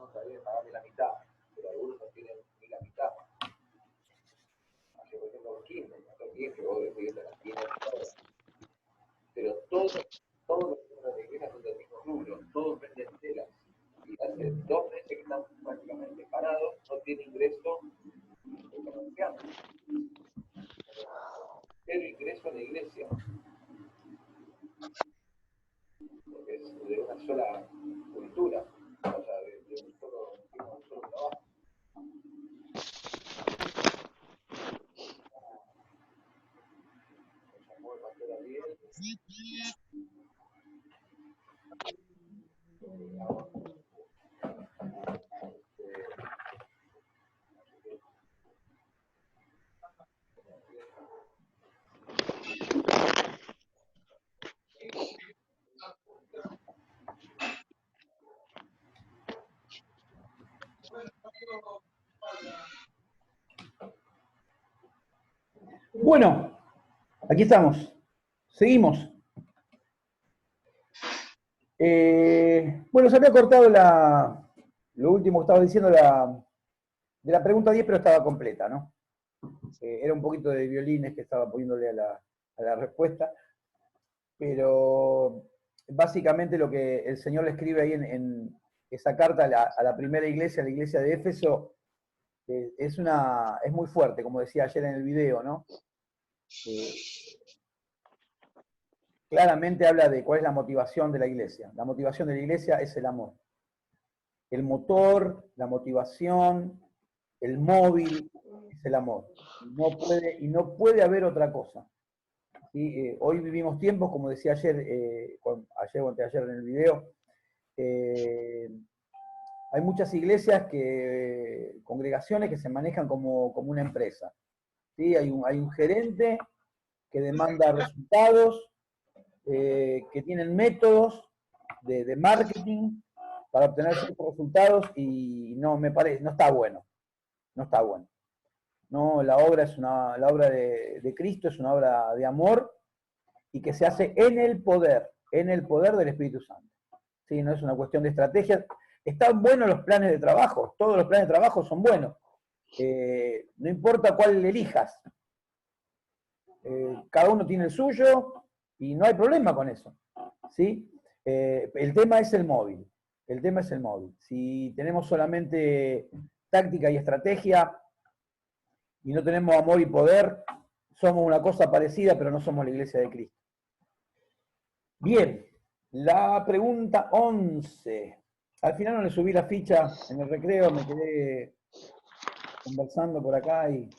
algunos todavía pagan de la mitad, pero algunos no tienen ni la mitad. Así por ejemplo los quines, que vos decís de las quines, pero todos los que son de la iglesia son del mismo rubro, todos venden telas. Y hace 2 meses que están prácticamente parados, no tiene ingreso comercial. Pero ingreso a la iglesia. Porque es de una sola cultura, o sea, de un solo trabajo. Nos llamó el pastor Ariel. Bueno, aquí estamos. Seguimos. Bueno, se había cortado lo último que estaba diciendo de la pregunta 10, pero estaba completa, ¿no? Era un poquito de violines que estaba poniéndole a la respuesta, pero básicamente lo que el Señor le escribe ahí en esa carta a la primera iglesia, a la iglesia de Éfeso, es muy fuerte, como decía ayer en el video, ¿no? Claramente habla de cuál es la motivación de la iglesia. La motivación de la iglesia es el amor. El motor, la motivación, el móvil es el amor. No puede haber otra cosa. ¿Sí? Hoy vivimos tiempos, como decía ayer o anteayer en el video, hay muchas iglesias, congregaciones que se manejan como una empresa. ¿Sí? Hay un gerente que demanda resultados, que tienen métodos de marketing para obtener ciertos resultados y no está bueno. No está bueno. No, la obra de Cristo es una obra de amor y que se hace en el poder del Espíritu Santo. ¿Sí? No es una cuestión de estrategia. Están buenos los planes de trabajo, todos los planes de trabajo son buenos. No importa cuál elijas. Cada uno tiene el suyo y no hay problema con eso. ¿Sí? El tema es el móvil. El tema es el móvil. Si tenemos solamente táctica y estrategia y no tenemos amor y poder, somos una cosa parecida, pero no somos la iglesia de Cristo. Bien, la pregunta 11. Al final no le subí la ficha en el recreo, me quedé conversando por acá y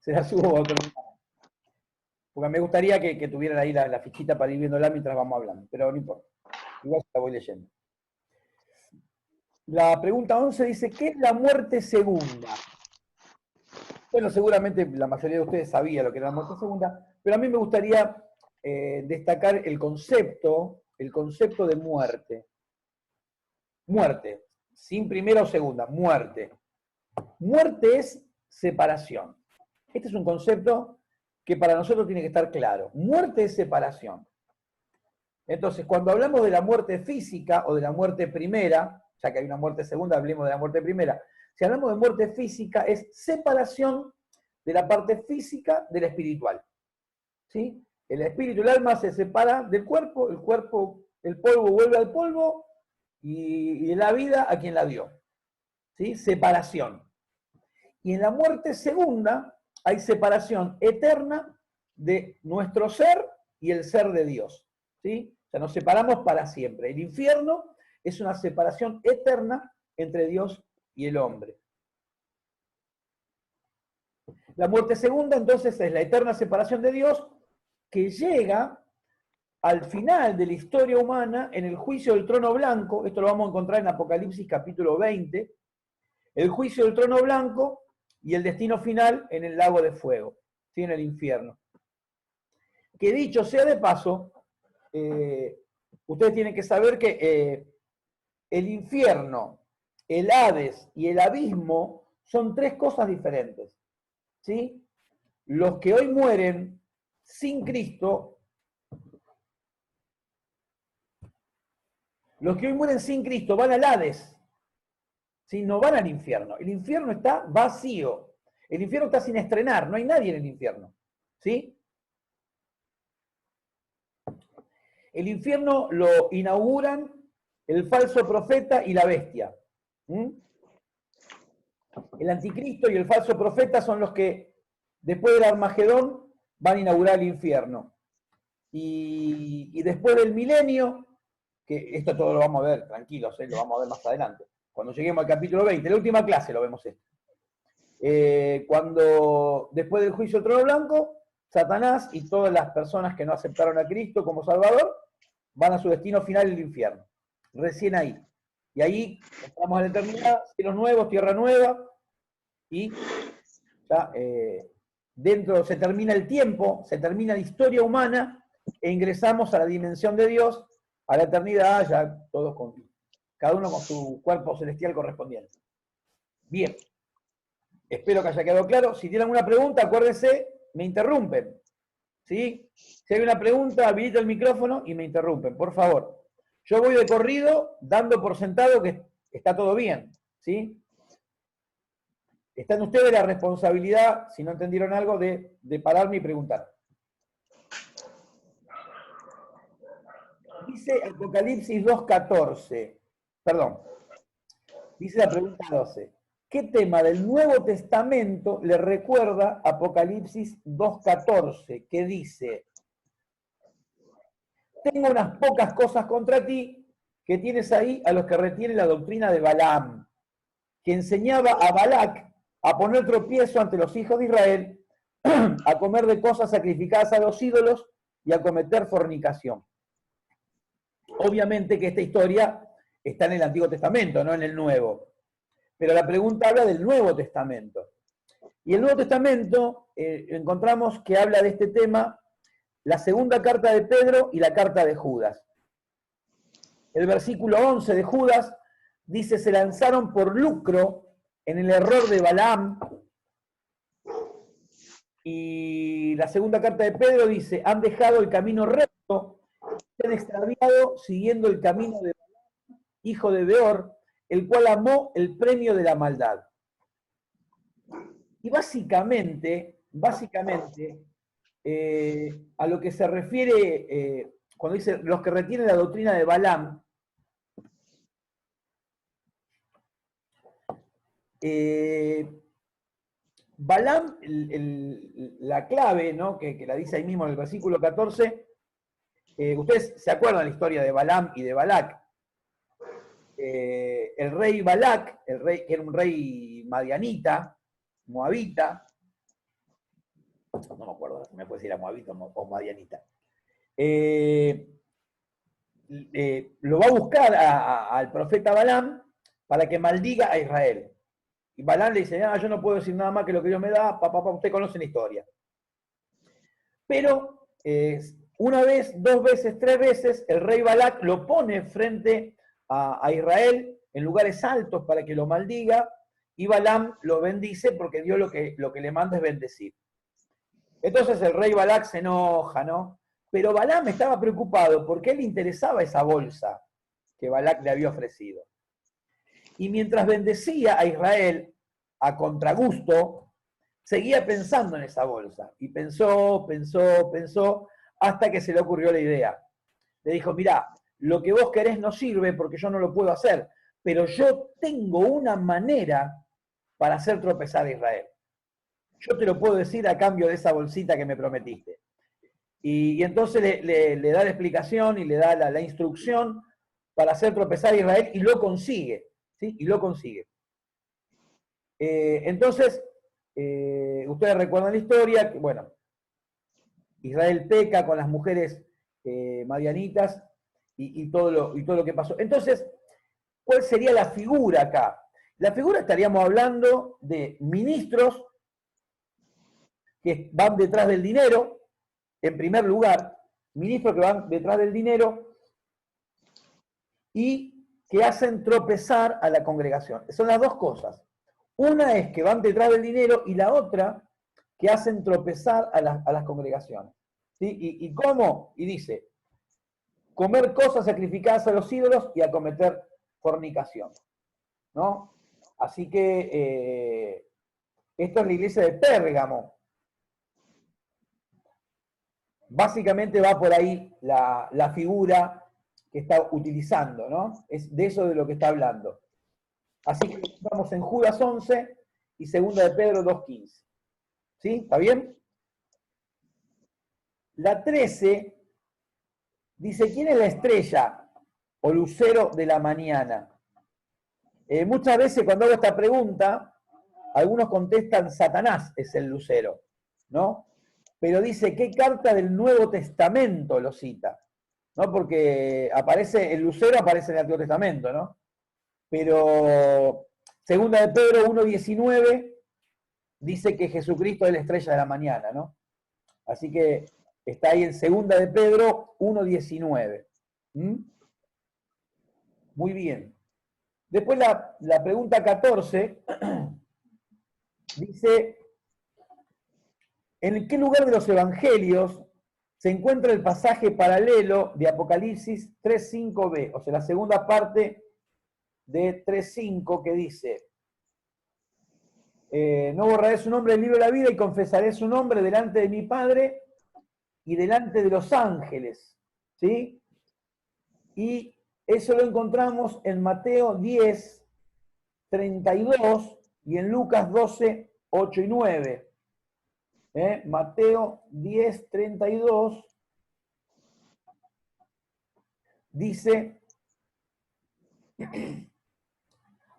se la subo a otro lugar. Porque me gustaría que tuvieran ahí la fichita para ir viéndola mientras vamos hablando, pero no importa. Igual la voy leyendo. La pregunta 11 dice, ¿qué es la muerte segunda? Bueno, seguramente la mayoría de ustedes sabía lo que era la muerte segunda, pero a mí me gustaría destacar el concepto de muerte. Muerte, sin primera o segunda, muerte. Muerte es separación. Este es un concepto que para nosotros tiene que estar claro. Muerte es separación. Entonces, cuando hablamos de la muerte física o de la muerte primera, ya que hay una muerte segunda, hablemos de la muerte primera. Si hablamos de muerte física, es separación de la parte física de la espiritual. ¿Sí? El espíritu y el alma se separan del cuerpo, el polvo vuelve al polvo y la vida a quien la dio. ¿Sí? Separación. Y en la muerte segunda hay separación eterna de nuestro ser y el ser de Dios. ¿Sí? O sea, nos separamos para siempre. El infierno es una separación eterna entre Dios y el hombre. La muerte segunda, entonces, es la eterna separación de Dios que llega al final de la historia humana en el juicio del trono blanco. Esto lo vamos a encontrar en Apocalipsis capítulo 20. El juicio del trono blanco y el destino final en el lago de fuego, ¿sí? En el infierno. Que dicho sea de paso, ustedes tienen que saber que el infierno, el Hades y el abismo son 3 cosas diferentes. ¿Sí? Los que hoy mueren sin Cristo, van al Hades, ¿sí? No van al infierno. El infierno está vacío. El infierno está sin estrenar, no hay nadie en el infierno. ¿Sí? El infierno lo inauguran el falso profeta y la bestia. ¿Mm? El anticristo y el falso profeta son los que, después del Armagedón, van a inaugurar el infierno. Y después del milenio, que esto todo lo vamos a ver, tranquilos, lo vamos a ver más adelante. Cuando lleguemos al capítulo 20, en la última clase lo vemos esto. Cuando, después del juicio del trono blanco, Satanás y todas las personas que no aceptaron a Cristo como Salvador, van a su destino final, el infierno. Recién ahí. Y ahí entramos a la eternidad, cielos nuevos, tierra nueva, y ya dentro se termina el tiempo, se termina la historia humana, e ingresamos a la dimensión de Dios, a la eternidad, ya todos con, cada uno con su cuerpo celestial correspondiente. Bien. Espero que haya quedado claro. Si tienen alguna pregunta, acuérdense, me interrumpen. ¿Sí? Si hay una pregunta, habilito el micrófono y me interrumpen, por favor. Yo voy de corrido, dando por sentado que está todo bien. ¿Sí? Está en ustedes la responsabilidad, si no entendieron algo, de pararme y preguntar. Dice Apocalipsis 2.14. Perdón. Dice la pregunta 12. ¿Qué tema del Nuevo Testamento le recuerda Apocalipsis 2.14? Que dice: tengo unas pocas cosas contra ti, que tienes ahí a los que retienen la doctrina de Balaam, que enseñaba a Balac a poner tropiezo ante los hijos de Israel, a comer de cosas sacrificadas a los ídolos y a cometer fornicación. Obviamente que esta historia está en el Antiguo Testamento, no en el Nuevo. Pero la pregunta habla del Nuevo Testamento. Y el Nuevo Testamento encontramos que habla de este tema la segunda carta de Pedro y la carta de Judas. El versículo 11 de Judas dice: se lanzaron por lucro en el error de Balaam. Y la segunda carta de Pedro dice: han dejado el camino recto, se han extraviado siguiendo el camino de Balaam, hijo de Beor, el cual amó el premio de la maldad. Y básicamente, a lo que se refiere cuando dice los que retienen la doctrina de Balaam, Balaam, la clave, ¿no? que la dice ahí mismo en el versículo 14, ustedes se acuerdan la historia de Balaam y de Balac. El rey Balac, que era un rey madianita, moabita, no me acuerdo si me puede decir a moabita o madianita, lo va a buscar al profeta Balaam para que maldiga a Israel. Y Balaam le dice: yo no puedo decir nada más que lo que Dios me da, usted conoce la historia. Pero una vez, dos veces, tres veces, el rey Balac lo pone frente a Israel en lugares altos para que lo maldiga, y Balaam lo bendice porque Dios lo que le manda es bendecir. Entonces el rey Balac se enoja, ¿no? Pero Balaam estaba preocupado porque a él le interesaba esa bolsa que Balac le había ofrecido. Y mientras bendecía a Israel a contragusto, seguía pensando en esa bolsa. Y pensó, hasta que se le ocurrió la idea. Le dijo: mirá, lo que vos querés no sirve porque yo no lo puedo hacer, pero yo tengo una manera para hacer tropezar a Israel. Yo te lo puedo decir a cambio de esa bolsita que me prometiste. Y entonces le da la explicación y le da la instrucción para hacer tropezar a Israel, y lo consigue. ¿Sí? Y lo consigue. Entonces, ustedes recuerdan la historia, que, bueno, Israel peca con las mujeres madianitas y todo lo que pasó. Entonces, ¿cuál sería la figura acá? La figura, estaríamos hablando de ministros que van detrás del dinero, en primer lugar, ministros que van detrás del dinero y que hacen tropezar a la congregación. Son las dos cosas. Una es que van detrás del dinero, y la otra que hacen tropezar a las congregaciones. ¿Sí? ¿Y cómo? Y dice: comer cosas sacrificadas a los ídolos y a cometer fornicación. ¿No? Así que esto es la iglesia de Pérgamo. Básicamente va por ahí la figura que está utilizando, ¿no? Es de eso de lo que está hablando. Así que estamos en Judas 11 y segunda de Pedro 2:15. ¿Sí? ¿Está bien? La 13 dice, ¿quién es la estrella o lucero de la mañana? Muchas veces cuando hago esta pregunta, algunos contestan Satanás es el lucero, ¿no? Pero dice, ¿qué carta del Nuevo Testamento lo cita? ¿No? Porque aparece, el lucero aparece en el Antiguo Testamento, ¿no? Pero segunda de Pedro 1:19 dice que Jesucristo es la estrella de la mañana, ¿no? Así que está ahí en segunda de Pedro 1:19. ¿Mm? Muy bien. Después la pregunta 14 dice, ¿en qué lugar de los evangelios se encuentra el pasaje paralelo de Apocalipsis 3:5b? O sea, la segunda parte de 3:5 que dice, no borraré su nombre del libro de la vida y confesaré su nombre delante de mi Padre y delante de los ángeles. ¿Sí? Y eso lo encontramos en Mateo 10:32 y en Lucas 12:8 y 9. Mateo 10:32 dice,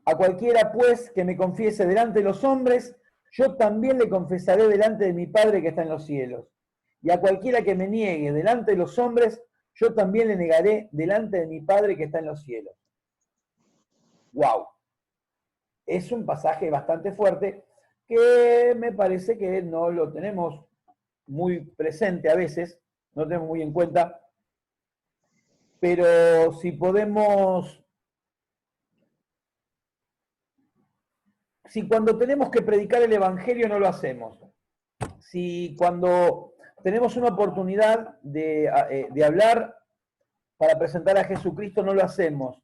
a cualquiera pues que me confiese delante de los hombres, yo también le confesaré delante de mi Padre que está en los cielos. Y a cualquiera que me niegue delante de los hombres, yo también le negaré delante de mi Padre que está en los cielos. ¡Wow! Es un pasaje bastante fuerte que me parece que no lo tenemos muy presente a veces, no lo tenemos muy en cuenta, pero si podemos, si cuando tenemos que predicar el Evangelio no lo hacemos, si cuando tenemos una oportunidad de hablar para presentar a Jesucristo no lo hacemos,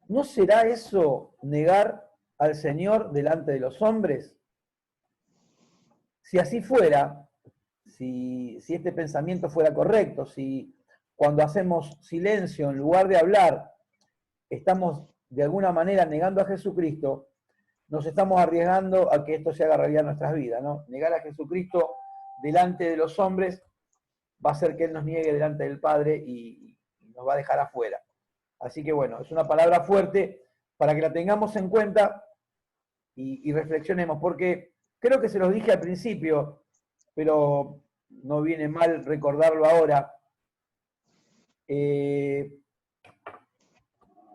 ¿no será eso negar al Señor delante de los hombres? Si así fuera, si este pensamiento fuera correcto, si cuando hacemos silencio en lugar de hablar, estamos de alguna manera negando a Jesucristo, nos estamos arriesgando a que esto se haga realidad en nuestras vidas, ¿no? Negar a Jesucristo delante de los hombres va a hacer que Él nos niegue delante del Padre y nos va a dejar afuera. Así que bueno, es una palabra fuerte para que la tengamos en cuenta y reflexionemos, porque creo que se los dije al principio, pero no viene mal recordarlo ahora.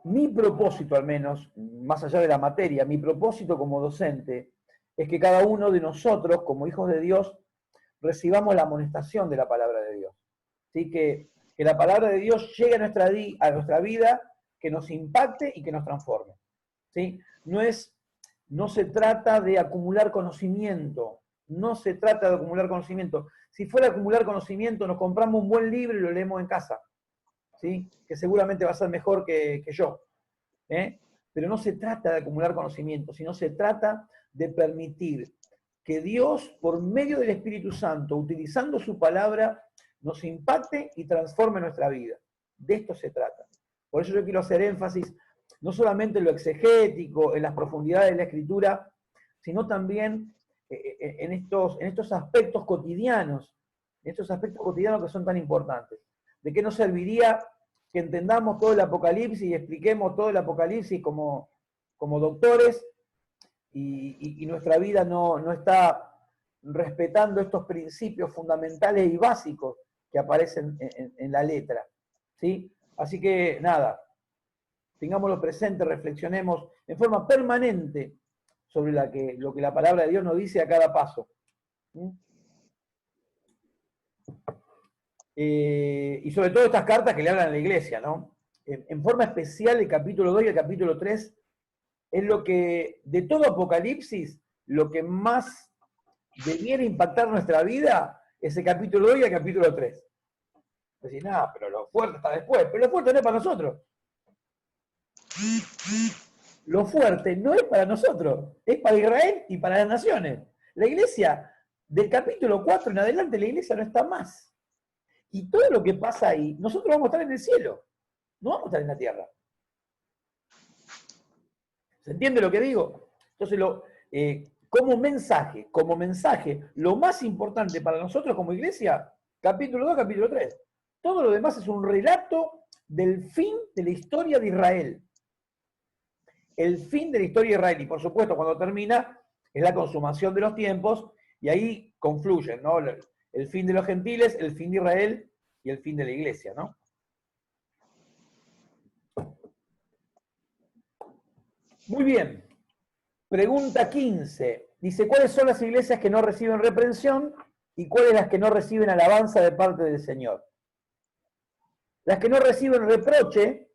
Mi propósito, al menos, más allá de la materia, mi propósito como docente es que cada uno de nosotros, como hijos de Dios, recibamos la amonestación de la palabra de Dios. ¿Sí? Que la palabra de Dios llegue a nuestra vida, que nos impacte y que nos transforme. ¿Sí? No se trata de acumular conocimiento, no se trata de acumular conocimiento. Si fuera a acumular conocimiento, nos compramos un buen libro y lo leemos en casa, ¿sí? Que seguramente va a ser mejor que yo. Pero no se trata de acumular conocimiento, sino se trata de permitir que Dios, por medio del Espíritu Santo, utilizando su palabra, nos impacte y transforme nuestra vida. De esto se trata. Por eso yo quiero hacer énfasis no solamente en lo exegético, en las profundidades de la Escritura, sino también en estos aspectos cotidianos, que son tan importantes. ¿De qué nos serviría que entendamos todo el Apocalipsis y expliquemos todo el Apocalipsis como doctores y nuestra vida no está respetando estos principios fundamentales y básicos que aparecen en la letra? ¿Sí? Así que nada, tengámoslo presente, reflexionemos en forma permanente sobre lo que la palabra de Dios nos dice a cada paso. Y sobre todo estas cartas que le hablan a la iglesia, ¿no? En forma especial el capítulo 2 y el capítulo 3 es lo que, de todo Apocalipsis, lo que más debiera impactar nuestra vida es el capítulo 2 y el capítulo 3. Decís, nada, pero lo fuerte está después. Pero lo fuerte no es para nosotros. lo fuerte no es para nosotros, es para Israel y para las naciones. La iglesia, del capítulo 4 en adelante, la iglesia no está más. Y todo lo que pasa ahí, nosotros vamos a estar en el cielo, no vamos a estar en la tierra. ¿Se entiende lo que digo? Entonces, como mensaje, lo más importante para nosotros como iglesia, capítulo 2, capítulo 3. Todo lo demás es un relato del fin de la historia de Israel. El fin de la historia de Israel. Y por supuesto, cuando termina, es la consumación de los tiempos, y ahí confluyen, ¿no? El fin de los gentiles, el fin de Israel y el fin de la iglesia, ¿no? Muy bien. Pregunta 15. Dice, ¿cuáles son las iglesias que no reciben reprensión y cuáles las que no reciben alabanza de parte del Señor? Las que no reciben reproche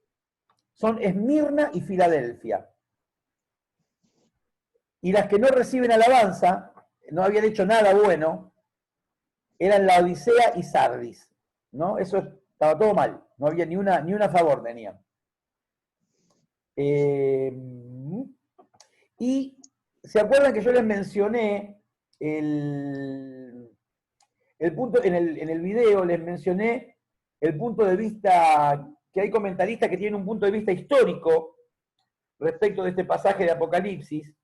son Esmirna y Filadelfia. Y las que no reciben alabanza, no habían hecho nada bueno, eran Laodicea y Sardis, ¿no? Eso estaba todo mal, no había ni una a favor tenían. Y se acuerdan que yo les mencioné el punto, en el video les mencioné el punto de vista, que hay comentaristas que tienen un punto de vista histórico respecto de este pasaje de Apocalipsis,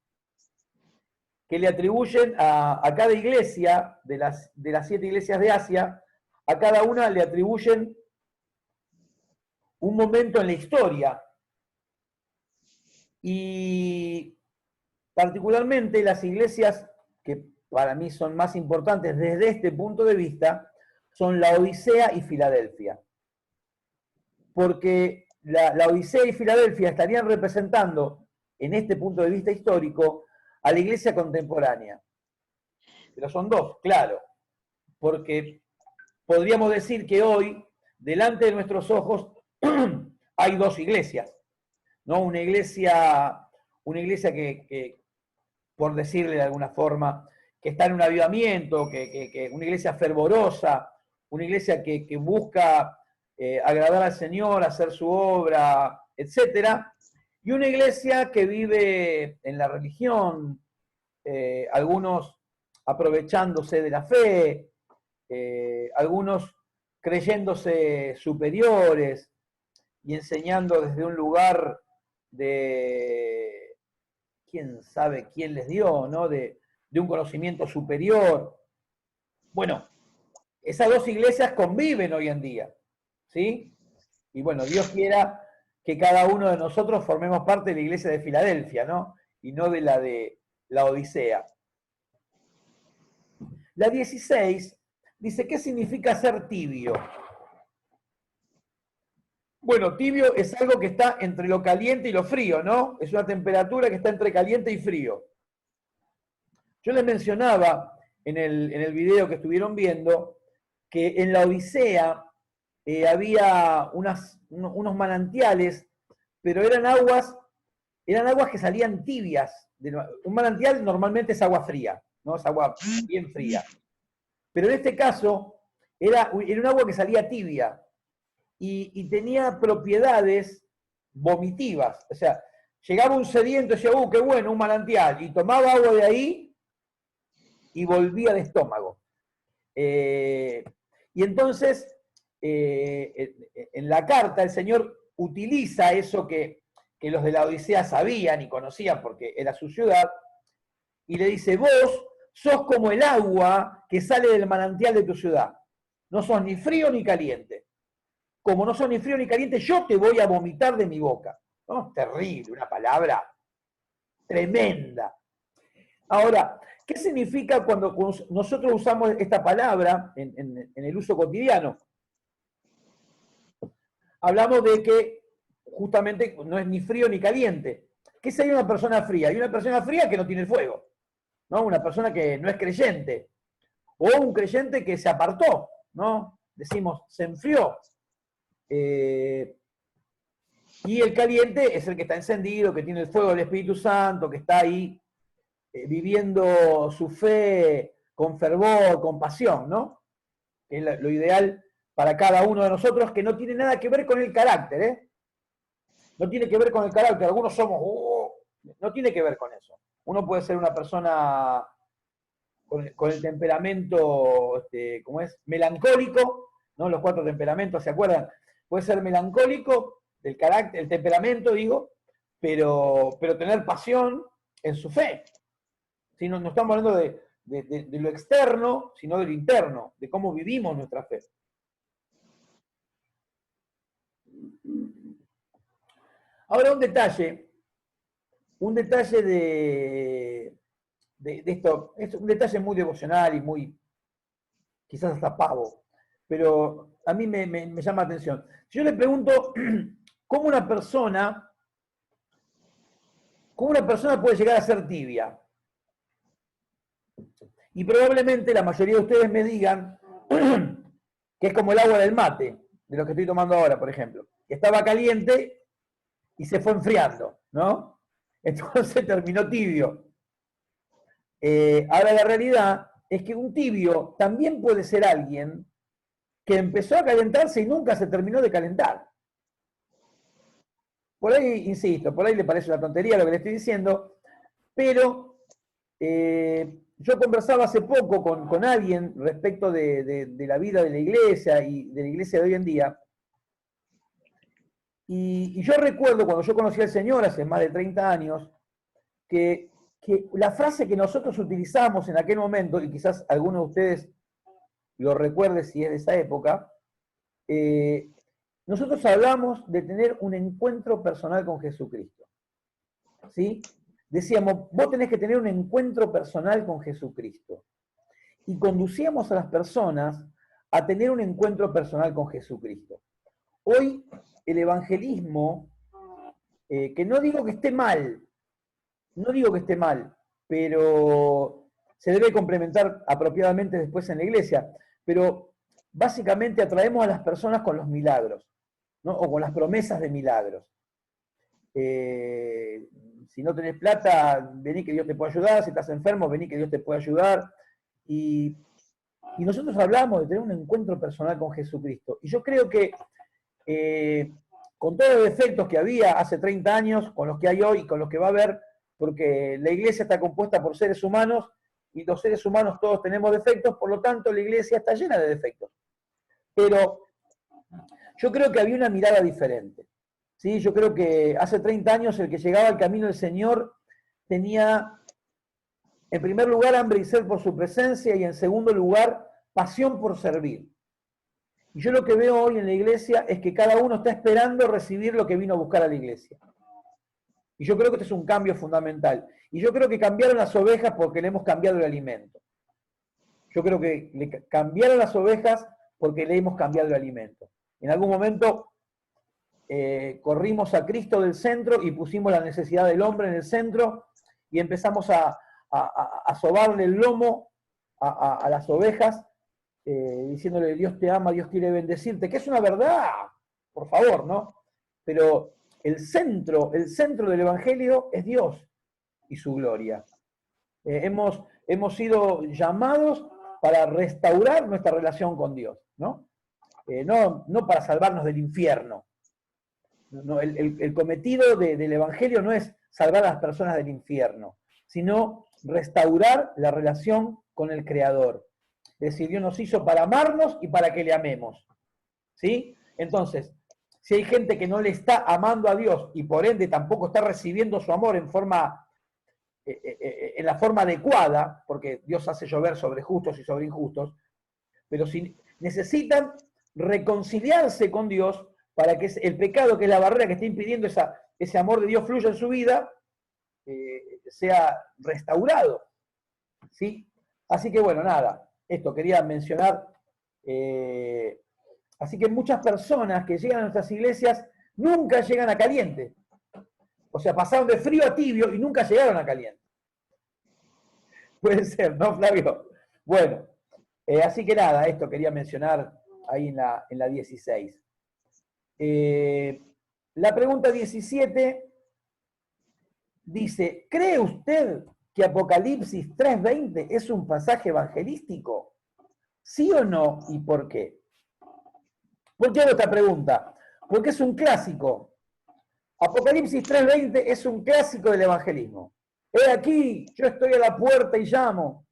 que le atribuyen a cada iglesia, de las 7 iglesias de Asia, a cada una le atribuyen un momento en la historia. Y particularmente las iglesias que para mí son más importantes desde este punto de vista son Laodicea y Filadelfia. Porque la Odisea y Filadelfia estarían representando, en este punto de vista histórico, a la iglesia contemporánea. Pero son dos, claro, porque podríamos decir que hoy, delante de nuestros ojos, hay dos iglesias, ¿no? Una iglesia que, por decirle de alguna forma, que está en un avivamiento, que una iglesia fervorosa, una iglesia que busca agradar al Señor, hacer su obra, etc. Y una iglesia que vive en la religión, algunos aprovechándose de la fe, algunos creyéndose superiores y enseñando desde un lugar de quién sabe quién les dio, ¿no? De un conocimiento superior. Bueno, esas dos iglesias conviven hoy en día, ¿sí? Y bueno, Dios quiera que cada uno de nosotros formemos parte de la iglesia de Filadelfia, ¿no? Y no de la Odisea. La 16 dice, ¿qué significa ser tibio? Bueno, tibio es algo que está entre lo caliente y lo frío, ¿no? Es una temperatura que está entre caliente y frío. Yo les mencionaba en el video que estuvieron viendo que en la Odisea había unos manantiales, pero eran aguas que salían tibias. Un manantial normalmente es agua fría, ¿no? Es agua bien fría. Pero en este caso era un agua que salía tibia y tenía propiedades vomitivas. O sea, llegaba un sediento y decía, qué bueno, un manantial, y tomaba agua de ahí y volvía de estómago. Y entonces, en la carta el Señor utiliza eso que los de la Odisea sabían y conocían porque era su ciudad, y le dice, vos sos como el agua que sale del manantial de tu ciudad. No sos ni frío ni caliente. Como no sos ni frío ni caliente, yo te voy a vomitar de mi boca. ¿No? Terrible, una palabra tremenda. Ahora, ¿qué significa cuando nosotros usamos esta palabra en el uso cotidiano? Hablamos de que justamente no es ni frío ni caliente. ¿Qué sería una persona fría? Hay una persona fría que no tiene fuego, ¿no? Una persona que no es creyente. O un creyente que se apartó, ¿no? Decimos, se enfrió. Y el caliente es el que está encendido, que tiene el fuego del Espíritu Santo, que está ahí viviendo su fe con fervor, con pasión, ¿no? Que es lo ideal para cada uno de nosotros, que no tiene nada que ver con el carácter, ¿eh? No tiene que ver con el carácter. Algunos somos No tiene que ver con eso. Uno puede ser una persona con el temperamento, ¿cómo es? Melancólico, ¿no? Los 4 temperamentos, ¿se acuerdan? Puede ser melancólico, el carácter, el temperamento, digo, pero tener pasión en su fe. ¿Sí? No estamos hablando de lo externo, sino de lo interno, de cómo vivimos nuestra fe. Ahora un detalle de esto, es un detalle muy devocional y muy, quizás hasta pavo, pero a mí me llama la atención. Si yo le pregunto cómo una persona puede llegar a ser tibia, y probablemente la mayoría de ustedes me digan que es como el agua del mate, de lo que estoy tomando ahora, por ejemplo, que estaba caliente y se fue enfriando, ¿no? Entonces terminó tibio. Ahora la realidad es que un tibio también puede ser alguien que empezó a calentarse y nunca se terminó de calentar. Por ahí, insisto, por ahí le parece una tontería lo que le estoy diciendo, pero yo conversaba hace poco con alguien respecto de la vida de la iglesia y de la iglesia de hoy en día, y yo recuerdo cuando yo conocí al Señor hace más de 30 años, que la frase que nosotros utilizamos en aquel momento, y quizás alguno de ustedes lo recuerde si es de esa época, nosotros hablamos de tener un encuentro personal con Jesucristo. ¿Sí? Decíamos, vos tenés que tener un encuentro personal con Jesucristo. Y conducíamos a las personas a tener un encuentro personal con Jesucristo. Hoy el evangelismo, que no digo que esté mal, pero se debe complementar apropiadamente después en la iglesia, pero básicamente atraemos a las personas con los milagros, ¿no? O con las promesas de milagros. Si no tenés plata, vení que Dios te puede ayudar, si estás enfermo, vení que Dios te puede ayudar. Y nosotros hablamos de tener un encuentro personal con Jesucristo. Y yo creo que con todos los defectos que había hace 30 años, con los que hay hoy y con los que va a haber, porque la iglesia está compuesta por seres humanos y los seres humanos todos tenemos defectos, por lo tanto la iglesia está llena de defectos. Pero yo creo que había una mirada diferente. ¿Sí? Yo creo que hace 30 años el que llegaba al camino del Señor tenía, en primer lugar, hambre y sed por su presencia y en segundo lugar, pasión por servir. Y yo lo que veo hoy en la iglesia es que cada uno está esperando recibir lo que vino a buscar a la iglesia. Y yo creo que este es un cambio fundamental. Y yo creo que cambiaron las ovejas porque le hemos cambiado el alimento. Yo creo que le cambiaron las ovejas porque le hemos cambiado el alimento. En algún momento corrimos a Cristo del centro y pusimos la necesidad del hombre en el centro y empezamos a sobarle el lomo a las ovejas, diciéndole Dios te ama, Dios quiere bendecirte, que es una verdad, por favor, ¿no? Pero el centro del Evangelio es Dios y su gloria. Hemos sido llamados para restaurar nuestra relación con Dios, ¿no? No para salvarnos del infierno. No, el cometido del Evangelio no es salvar a las personas del infierno, sino restaurar la relación con el Creador. Es decir, Dios nos hizo para amarnos y para que le amemos. ¿Sí? Entonces, si hay gente que no le está amando a Dios y por ende tampoco está recibiendo su amor en la forma adecuada, porque Dios hace llover sobre justos y sobre injustos, pero si necesitan reconciliarse con Dios para que el pecado, que es la barrera que está impidiendo ese amor de Dios fluya en su vida, sea restaurado. ¿Sí? Así que bueno, nada, esto quería mencionar. Así que muchas personas que llegan a nuestras iglesias nunca llegan a caliente. O sea, pasaron de frío a tibio y nunca llegaron a caliente. Puede ser, ¿no, Flavio? Bueno, así que nada, esto quería mencionar ahí en la 16. La pregunta 17 dice, ¿cree usted que Apocalipsis 3:20 es un pasaje evangelístico? ¿Sí o no? ¿Y por qué? ¿Por qué hago esta pregunta? Porque es un clásico. Apocalipsis 3:20 es un clásico del evangelismo. He aquí, yo estoy a la puerta y llamo,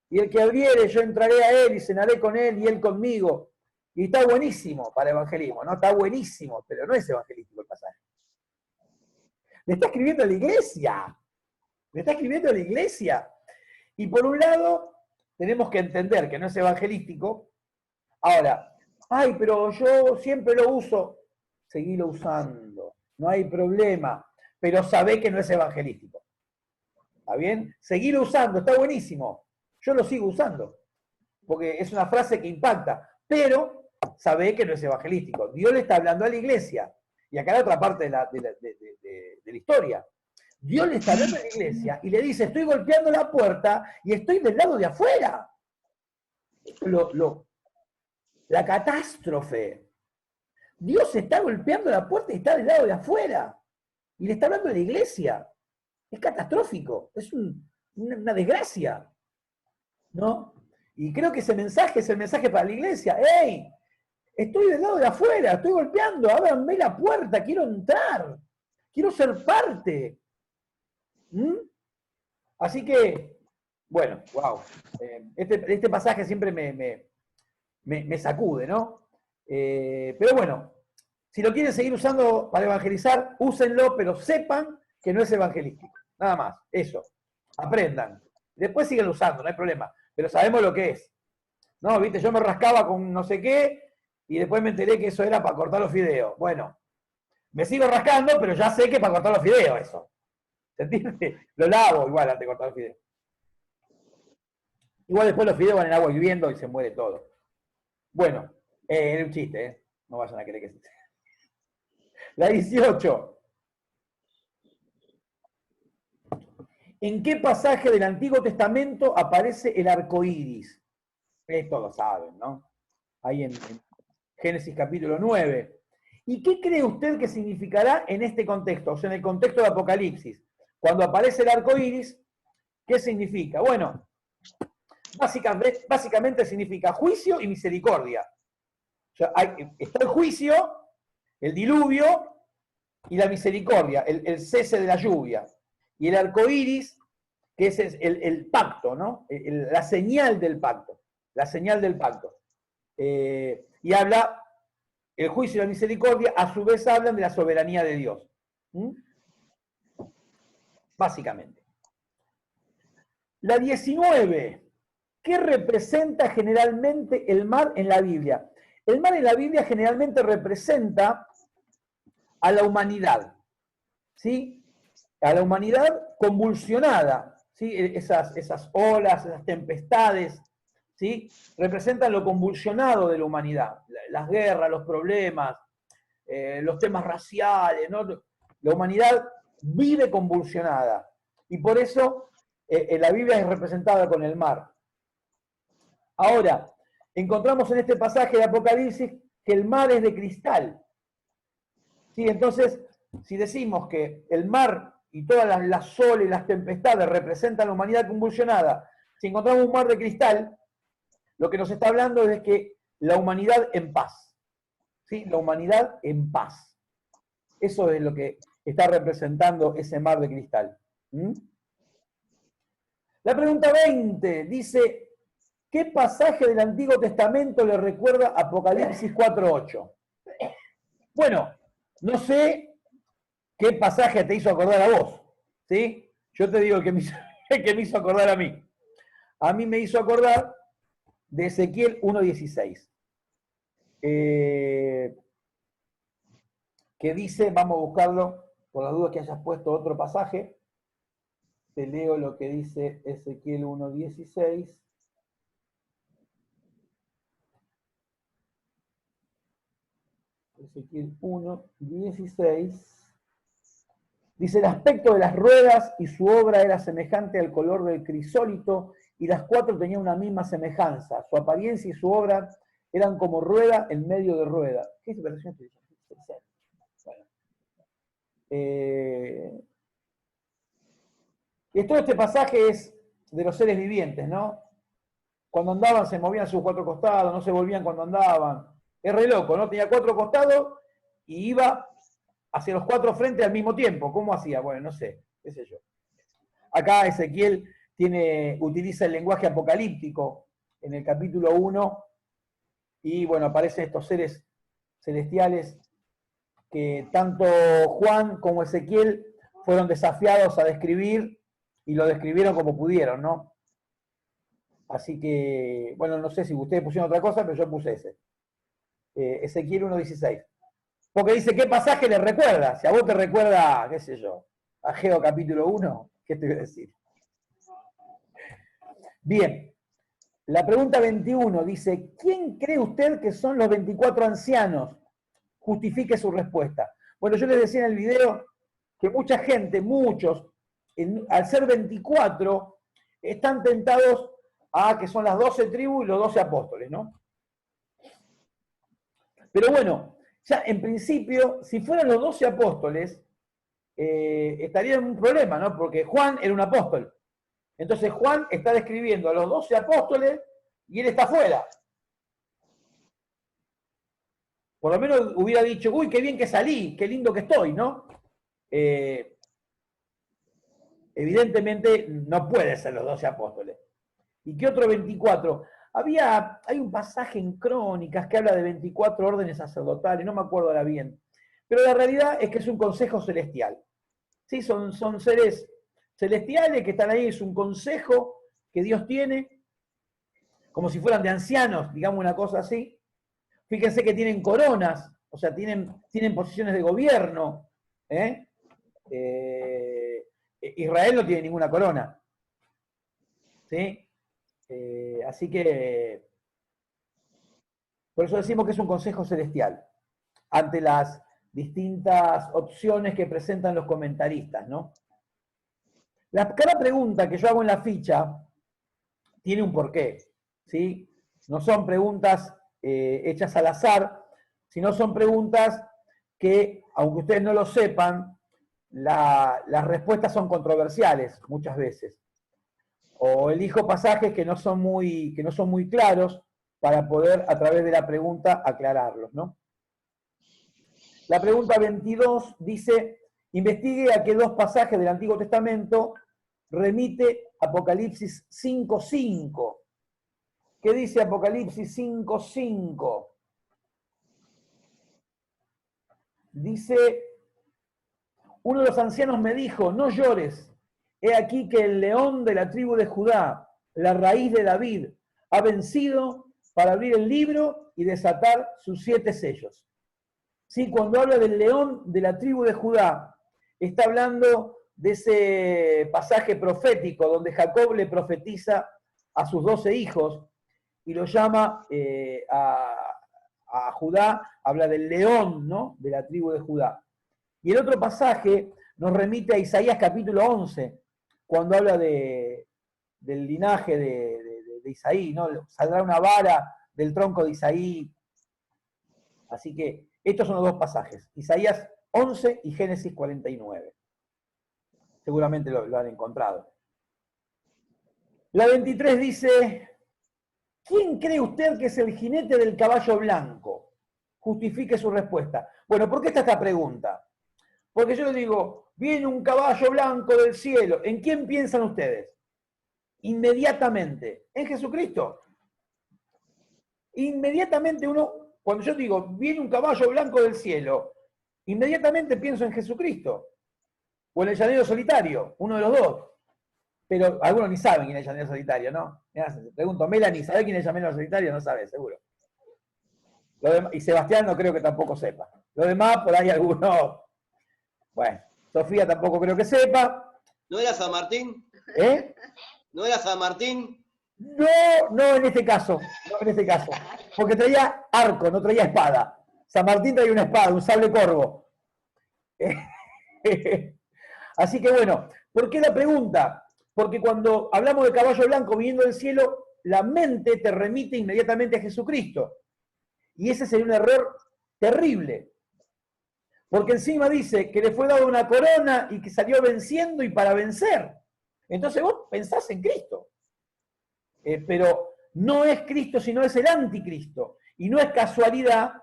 y el que abriere, yo entraré a él y cenaré con él y él conmigo. Y está buenísimo para evangelismo, ¿no? Está buenísimo, pero no es evangelístico el pasaje. Le está escribiendo a la iglesia. Le está escribiendo a la iglesia. Y por un lado, tenemos que entender que no es evangelístico. Ahora, ay, pero yo siempre lo uso. Seguilo usando. No hay problema. Pero sabé que no es evangelístico. ¿Está bien? Seguilo usando, está buenísimo. Yo lo sigo usando. Porque es una frase que impacta. Pero sabé que no es evangelístico. Dios le está hablando a la iglesia. Y acá la otra parte de la historia. Dios le está hablando a la iglesia y le dice, estoy golpeando la puerta y estoy del lado de afuera. La catástrofe. Dios está golpeando la puerta y está del lado de afuera. Y le está hablando a la iglesia. Es catastrófico. Es una desgracia. ¿No? Y creo que ese mensaje es el mensaje para la iglesia. ¡Ey! Estoy del lado de afuera, estoy golpeando, ábranme la puerta, quiero entrar. Quiero ser parte. Así que, bueno, wow. Este pasaje siempre me sacude, ¿no? Pero bueno, si lo quieren seguir usando para evangelizar, úsenlo, pero sepan que no es evangelístico. Nada más, eso. Aprendan. Después siguen usando, no hay problema. Pero sabemos lo que es. No, viste, yo me rascaba con no sé qué y después me enteré que eso era para cortar los fideos. Bueno, me sigo rascando, pero ya sé que es para cortar los fideos eso. ¿Se entiende? Lo lavo igual antes de cortar los fideos. Igual después los fideos van en agua hirviendo y se muere todo. Bueno, era un chiste, ¿eh? No vayan a querer que sea. La 18. ¿En qué pasaje del Antiguo Testamento aparece el arco iris? Esto lo saben, ¿no? Ahí en Génesis capítulo 9. ¿Y qué cree usted que significará en este contexto? O sea, en el contexto de Apocalipsis. Cuando aparece el arco iris, ¿qué significa? Bueno, básicamente significa juicio y misericordia. O sea, está el juicio, el diluvio y la misericordia, el cese de la lluvia. Y el arco iris, que es el pacto, ¿no? La señal del pacto. La señal del pacto. Y habla, el juicio y la misericordia, a su vez hablan de la soberanía de Dios. Básicamente. La 19. ¿Qué representa generalmente el mar en la Biblia? El mar en la Biblia generalmente representa a la humanidad, ¿sí? A la humanidad convulsionada, ¿sí? Esas olas, esas tempestades, ¿sí? Representan lo convulsionado de la humanidad, las guerras, los problemas, los temas raciales, ¿no? La humanidad vive convulsionada y por eso la Biblia es representada con el mar. Ahora, encontramos en este pasaje de Apocalipsis que el mar es de cristal. ¿Sí? Entonces, si decimos que el mar y todas las olas y las tempestades representan la humanidad convulsionada, si encontramos un mar de cristal, lo que nos está hablando es de que la humanidad en paz. ¿Sí? La humanidad en paz. Eso es lo que está representando ese mar de cristal. La pregunta 20 dice, ¿qué pasaje del Antiguo Testamento le recuerda a Apocalipsis 4:8? Bueno, no sé qué pasaje te hizo acordar a vos, ¿sí? Yo te digo el que me hizo acordar a mí. A mí me hizo acordar de Ezequiel 1:16. Que dice, vamos a buscarlo, por las dudas que hayas puesto otro pasaje, te leo lo que dice Ezequiel 1:16. Ezequiel 1:16. Dice, el aspecto de las ruedas y su obra era semejante al color del crisólito, y las cuatro tenían una misma semejanza. Su apariencia y su obra eran como rueda en medio de rueda. ¿Qué es versión? Bueno. Y todo este pasaje es de los seres vivientes, ¿no? Cuando andaban se movían a sus cuatro costados, no se volvían cuando andaban. Es re loco, ¿no? Tenía cuatro costados y iba hacia los 4 frentes al mismo tiempo. ¿Cómo hacía? Bueno, no sé, qué sé yo. Acá Ezequiel utiliza el lenguaje apocalíptico en el capítulo 1, y bueno, aparecen estos seres celestiales que tanto Juan como Ezequiel fueron desafiados a describir, y lo describieron como pudieron, ¿no? Así que, bueno, no sé si ustedes pusieron otra cosa, pero yo puse ese. Ezequiel 1:16. Porque dice, ¿qué pasaje le recuerda? Si a vos te recuerda, qué sé yo, Ageo capítulo 1, ¿qué te voy a decir? Bien, la pregunta 21 dice, ¿quién cree usted que son los 24 ancianos? Justifique su respuesta. Bueno, yo les decía en el video que mucha gente, muchos, al ser 24, están tentados a que son las 12 tribus y los 12 apóstoles, ¿no? Pero bueno, ya en principio, si fueran los 12 apóstoles, estaría en un problema, ¿no? Porque Juan era un apóstol. Entonces Juan está describiendo a los 12 apóstoles y él está fuera. Por lo menos hubiera dicho, uy, qué bien que salí, qué lindo que estoy, ¿no? Evidentemente no puede ser los 12 apóstoles. ¿Y qué otro 24? Hay un pasaje en Crónicas que habla de 24 órdenes sacerdotales, no me acuerdo ahora bien. Pero la realidad es que es un consejo celestial. ¿Sí? Son seres celestiales que están ahí, es un consejo que Dios tiene, como si fueran de ancianos, digamos una cosa así. Fíjense que tienen coronas, o sea, tienen posiciones de gobierno. Israel no tiene ninguna corona. ¿Sí? Así que, por eso decimos que es un consejo celestial, ante las distintas opciones que presentan los comentaristas, ¿no? Cada pregunta que yo hago en la ficha tiene un porqué, ¿sí? No son preguntas hechas al azar, sino son preguntas que, aunque ustedes no lo sepan, las respuestas son controversiales muchas veces. O elijo pasajes que no son muy claros para poder, a través de la pregunta, aclararlos, ¿no? La pregunta 22 dice, investigue a qué 2 pasajes del Antiguo Testamento remite Apocalipsis 5:5. ¿Qué dice Apocalipsis 5:5? Dice, uno de los ancianos me dijo, no llores, he aquí que el león de la tribu de Judá, la raíz de David, ha vencido para abrir el libro y desatar sus 7 sellos. ¿Sí? Cuando habla del león de la tribu de Judá, está hablando de ese pasaje profético donde Jacob le profetiza a sus 12 hijos y lo llama a Judá, habla del león, ¿no? De la tribu de Judá. Y el otro pasaje nos remite a Isaías capítulo 11, cuando habla del linaje de Isaí, ¿no? Saldrá una vara del tronco de Isaí. Así que estos son los 2 pasajes, Isaías 11 y Génesis 49. Seguramente lo han encontrado. La 23 dice, ¿quién cree usted que es el jinete del caballo blanco? Justifique su respuesta. Bueno, ¿por qué está esta pregunta? Porque yo le digo, viene un caballo blanco del cielo. ¿En quién piensan ustedes? Inmediatamente, en Jesucristo. Inmediatamente cuando yo digo, viene un caballo blanco del cielo, inmediatamente pienso en Jesucristo. O en el llanero solitario, uno de los 2. Pero algunos ni saben quién es el llanero solitario, ¿no? Mirá, pregunto, Melanie, ¿sabe quién es el llanero solitario? No sabe, seguro. Y Sebastián no creo que tampoco sepa. Lo demás, por ahí algunos. Bueno, Sofía tampoco creo que sepa. ¿No era San Martín? ¿Eh? ¿No era San Martín? No en este caso. No en este caso. Porque traía arco, no traía espada. San Martín traía una espada, un sable corvo. Así que bueno, ¿por qué la pregunta? Porque cuando hablamos de caballo blanco viniendo del cielo, la mente te remite inmediatamente a Jesucristo. Y ese sería un error terrible. Porque encima dice que le fue dada una corona y que salió venciendo y para vencer. Entonces vos pensás en Cristo. Pero no es Cristo, sino es el anticristo. Y no es casualidad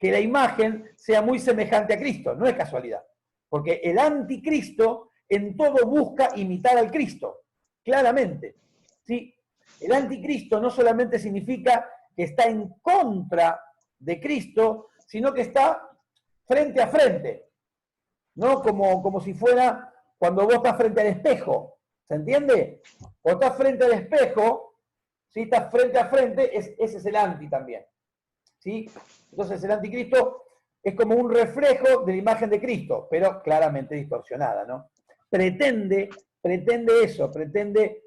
que la imagen sea muy semejante a Cristo, no es casualidad. Porque el anticristo en todo busca imitar al Cristo, claramente. ¿Sí? El anticristo no solamente significa que está en contra de Cristo, sino que está frente a frente, ¿no? Como si fuera cuando vos estás frente al espejo, ¿se entiende? O estás frente al espejo, ¿sí? Estás frente a frente, ese es el anti también, ¿sí? Entonces el anticristo es como un reflejo de la imagen de Cristo, pero claramente distorsionada, ¿no? Pretende eso, pretende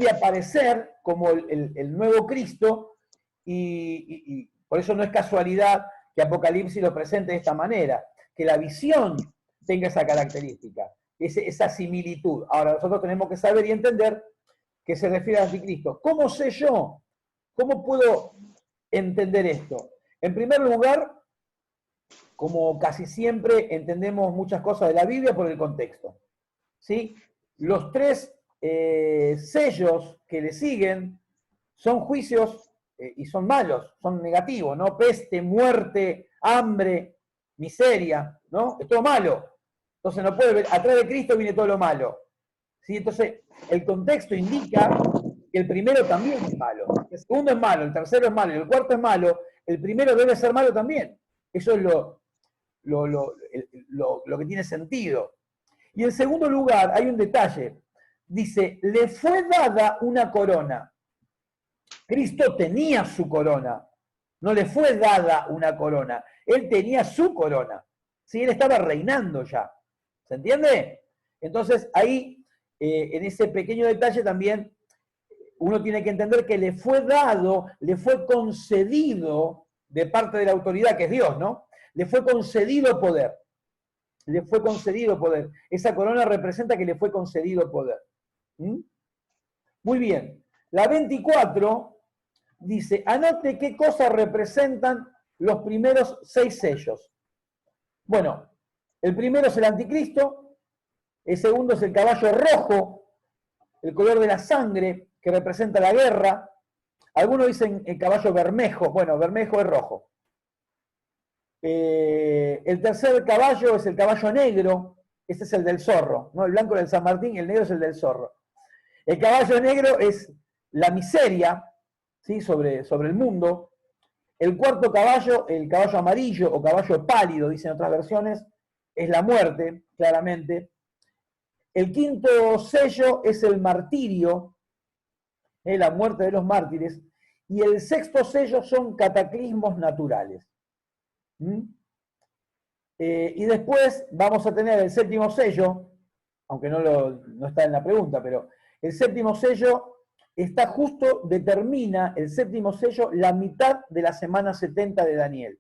aparecer como el nuevo Cristo y por eso no es casualidad que Apocalipsis lo presente de esta manera, que la visión tenga esa característica, esa similitud. Ahora nosotros tenemos que saber y entender que se refiere al anticristo. ¿Cómo sé yo? ¿Cómo puedo entender esto? En primer lugar, como casi siempre entendemos muchas cosas de la Biblia por el contexto, ¿sí? Los tres sellos que le siguen son juicios y son malos, son negativos, ¿no? Peste, muerte, hambre, miseria, ¿no? Es todo malo. Entonces no puede ver, atrás de Cristo viene todo lo malo. ¿Sí? Entonces el contexto indica que el primero también es malo. El segundo es malo, el tercero es malo y el cuarto es malo. El primero debe ser malo también. Eso es lo que tiene sentido. Y en segundo lugar, hay un detalle. Dice, le fue dada una corona. Cristo tenía su corona. No le fue dada una corona. Él tenía su corona. ¿Sí? Él estaba reinando ya. ¿Se entiende? Entonces, ahí, en ese pequeño detalle también, uno tiene que entender que le fue dado, le fue concedido de parte de la autoridad, que es Dios, ¿no? Le fue concedido poder. Le fue concedido poder. Esa corona representa que le fue concedido poder. ¿Mm? Muy bien. La 24 dice, anote qué cosas representan los primeros 6 sellos. Bueno, el primero es el anticristo, el segundo es el caballo rojo, el color de la sangre, que representa la guerra. Algunos dicen el caballo bermejo, bueno, bermejo es rojo. El tercer caballo es el caballo negro, ese es el del zorro, ¿no? El blanco es el San Martín y el negro es el del zorro. El caballo negro es la miseria, ¿sí? sobre el mundo. El cuarto caballo, el caballo amarillo o caballo pálido, dicen otras versiones, es la muerte, claramente. El quinto sello es el martirio, la muerte de los mártires. Y el sexto sello son cataclismos naturales. Y después vamos a tener el séptimo sello, aunque no está en la pregunta, pero el séptimo sello está justo, determina el séptimo sello la mitad de la semana 70 de Daniel.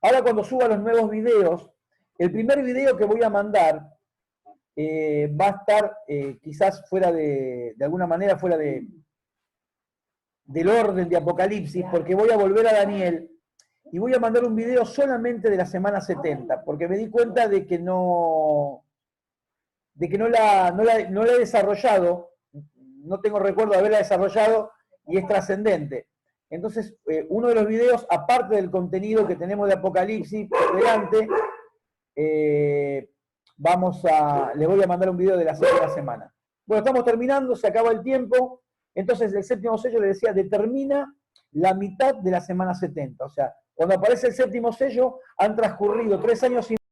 Ahora cuando suba los nuevos videos, el primer video que voy a mandar va a estar quizás fuera de alguna manera fuera del orden de Apocalipsis, porque voy a volver a Daniel y voy a mandar un video solamente de la semana 70, porque me di cuenta de que no la he desarrollado, no tengo recuerdo de haberla desarrollado y es trascendente. Entonces, uno de los videos, aparte del contenido que tenemos de Apocalipsis por delante, les voy a mandar un video de la segunda semana. Bueno, estamos terminando, se acaba el tiempo. Entonces, el séptimo sello, le decía, determina la mitad de la semana 70. O sea, cuando aparece el séptimo sello, han transcurrido 3 años y